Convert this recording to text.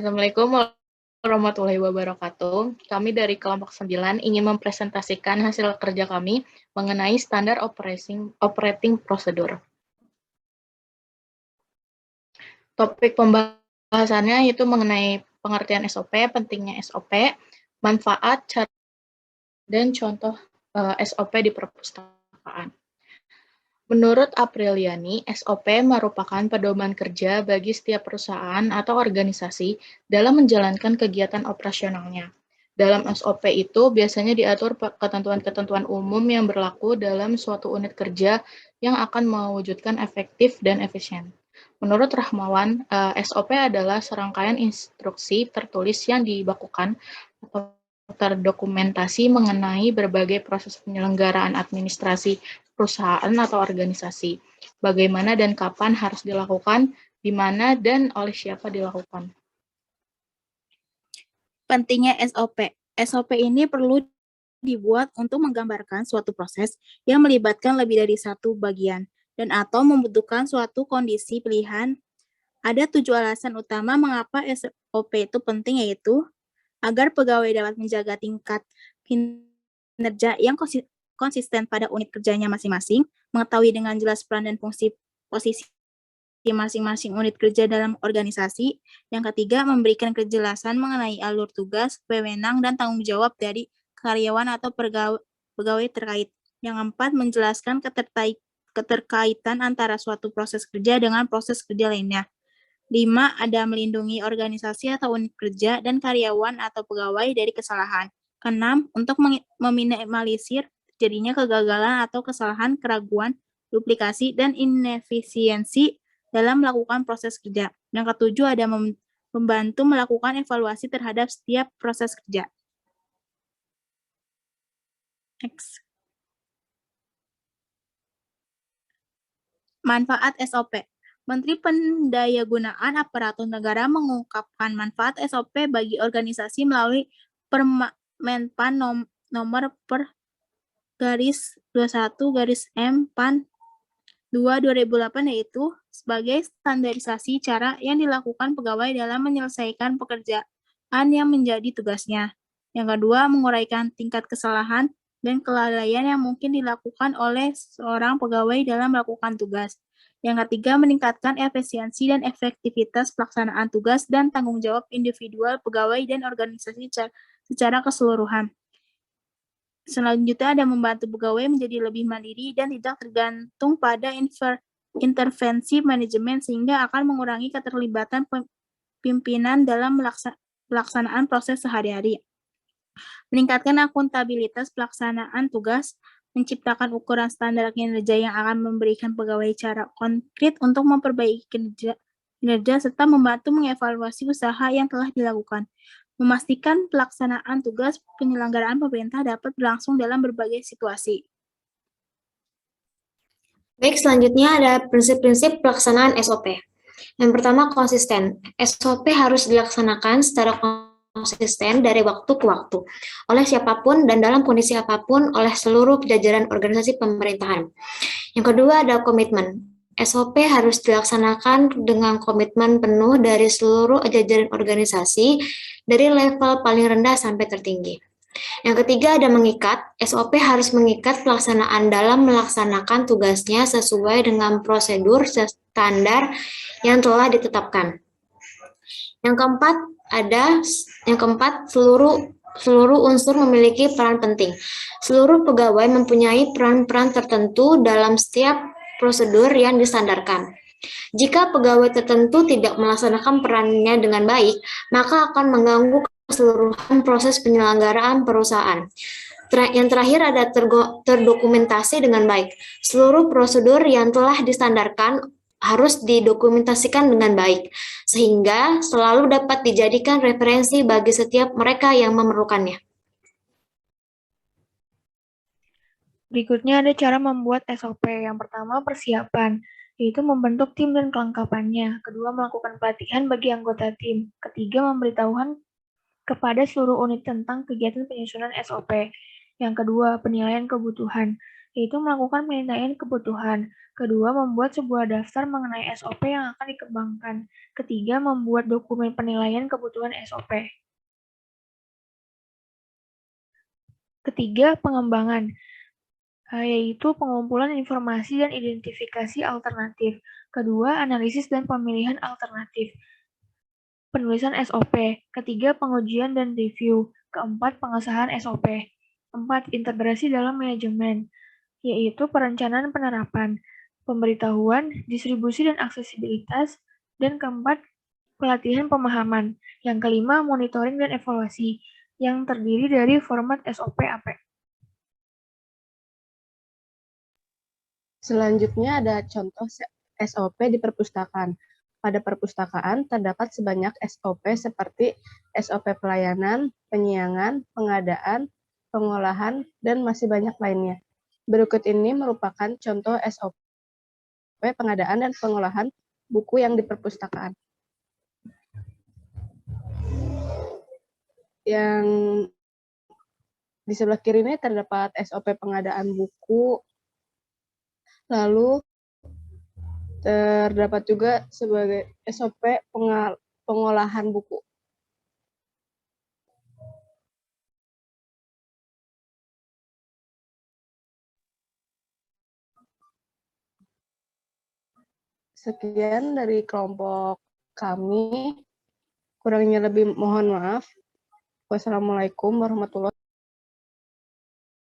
Assalamualaikum warahmatullahi wabarakatuh. Kami dari kelompok 9 ingin mempresentasikan hasil kerja kami mengenai standar operating procedure. Topik pembahasannya itu mengenai pengertian SOP, pentingnya SOP, manfaat, cara, dan contoh SOP di perpustakaan. Menurut Apriliani, SOP merupakan pedoman kerja bagi setiap perusahaan atau organisasi dalam menjalankan kegiatan operasionalnya. Dalam SOP itu biasanya diatur ketentuan-ketentuan umum yang berlaku dalam suatu unit kerja yang akan mewujudkan efektif dan efisien. Menurut Rahmawan, SOP adalah serangkaian instruksi tertulis yang dibakukan atau terdokumentasi mengenai berbagai proses penyelenggaraan administrasi perusahaan atau organisasi. Bagaimana dan kapan harus dilakukan, di mana dan oleh siapa dilakukan. Pentingnya SOP. SOP ini perlu dibuat untuk menggambarkan suatu proses yang melibatkan lebih dari satu bagian dan atau membutuhkan suatu kondisi pilihan. Ada 7 alasan utama mengapa SOP itu penting, yaitu agar pegawai dapat menjaga tingkat kinerja yang konsisten pada unit kerjanya masing-masing, mengetahui dengan jelas peran dan fungsi posisi masing-masing unit kerja dalam organisasi. Yang ketiga, memberikan kejelasan mengenai alur tugas, wewenang, dan tanggung jawab dari karyawan atau pegawai terkait. Yang keempat, menjelaskan keterkaitan antara suatu proses kerja dengan proses kerja lainnya. 5. Ada melindungi organisasi atau unit kerja dan karyawan atau pegawai dari kesalahan. Keenam, untuk meminimalisir terjadinya kegagalan atau kesalahan, keraguan, duplikasi, dan inefisiensi dalam melakukan proses kerja. Yang ketujuh, ada membantu melakukan evaluasi terhadap setiap proses kerja. Next. Manfaat SOP. Menteri Pendayagunaan Aparatur Negara mengungkapkan manfaat SOP bagi organisasi melalui Permenpan nomor per garis 21 garis M PAN 2 2008, yaitu sebagai standarisasi cara yang dilakukan pegawai dalam menyelesaikan pekerjaan yang menjadi tugasnya. Yang kedua, menguraikan tingkat kesalahan dan kelalaian yang mungkin dilakukan oleh seorang pegawai dalam melakukan tugas. Yang ketiga, meningkatkan efisiensi dan efektivitas pelaksanaan tugas dan tanggung jawab individual pegawai dan organisasi secara keseluruhan. Selanjutnya, ada membantu pegawai menjadi lebih mandiri dan tidak tergantung pada intervensi manajemen, sehingga akan mengurangi keterlibatan pimpinan dalam pelaksanaan proses sehari-hari. Meningkatkan akuntabilitas pelaksanaan tugas, menciptakan ukuran standar kinerja yang akan memberikan pegawai cara konkret untuk memperbaiki kinerja serta membantu mengevaluasi usaha yang telah dilakukan. Memastikan pelaksanaan tugas penyelenggaraan pemerintah dapat berlangsung dalam berbagai situasi. Baik, selanjutnya ada prinsip-prinsip pelaksanaan SOP. Yang pertama, konsisten. SOP harus dilaksanakan secara konsisten dari waktu ke waktu, oleh siapapun dan dalam kondisi apapun oleh seluruh jajaran organisasi pemerintahan. Yang kedua ada komitmen. SOP harus dilaksanakan dengan komitmen penuh dari seluruh jajaran organisasi, dari level paling rendah sampai tertinggi. Yang ketiga ada mengikat. SOP harus mengikat pelaksanaan dalam melaksanakan tugasnya sesuai dengan prosedur standar yang telah ditetapkan. Yang keempat, seluruh unsur memiliki peran penting. Seluruh pegawai mempunyai peran-peran tertentu dalam setiap prosedur yang distandarkan. Jika pegawai tertentu tidak melaksanakan perannya dengan baik, maka akan mengganggu keseluruhan proses penyelenggaraan perusahaan. Yang terakhir ada terdokumentasi dengan baik. Seluruh prosedur yang telah distandarkan harus didokumentasikan dengan baik, sehingga selalu dapat dijadikan referensi bagi setiap mereka yang memerlukannya. Berikutnya ada cara membuat SOP. Yang pertama, persiapan, yaitu membentuk tim dan kelengkapannya. Kedua, melakukan pelatihan bagi anggota tim. Ketiga, memberitahuan kepada seluruh unit tentang kegiatan penyusunan SOP. Yang kedua, penilaian kebutuhan. yaitu melakukan penilaian kebutuhan. Kedua, membuat sebuah daftar mengenai SOP yang akan dikembangkan. Ketiga, membuat dokumen penilaian kebutuhan SOP. Ketiga, pengembangan, yaitu pengumpulan informasi dan identifikasi alternatif. Kedua, analisis dan pemilihan alternatif. Penulisan SOP. Ketiga, pengujian dan review. Keempat, pengesahan SOP. Empat, integrasi dalam manajemen, yaitu perencanaan penerapan, pemberitahuan, distribusi dan aksesibilitas. Dan keempat, pelatihan pemahaman. Yang kelima, monitoring dan evaluasi, yang terdiri dari format SOP AP. Selanjutnya ada contoh SOP di perpustakaan. Pada perpustakaan terdapat sebanyak SOP seperti SOP pelayanan, penyiangan, pengadaan, pengolahan, dan masih banyak lainnya. Berikut ini merupakan contoh SOP pengadaan dan pengolahan buku yang di perpustakaan. Yang di sebelah kiri ini terdapat SOP pengadaan buku, lalu terdapat juga sebagai SOP pengolahan buku. Sekian dari kelompok kami. Kurangnya lebih mohon maaf. Wassalamualaikum warahmatullahi wabarakatuh.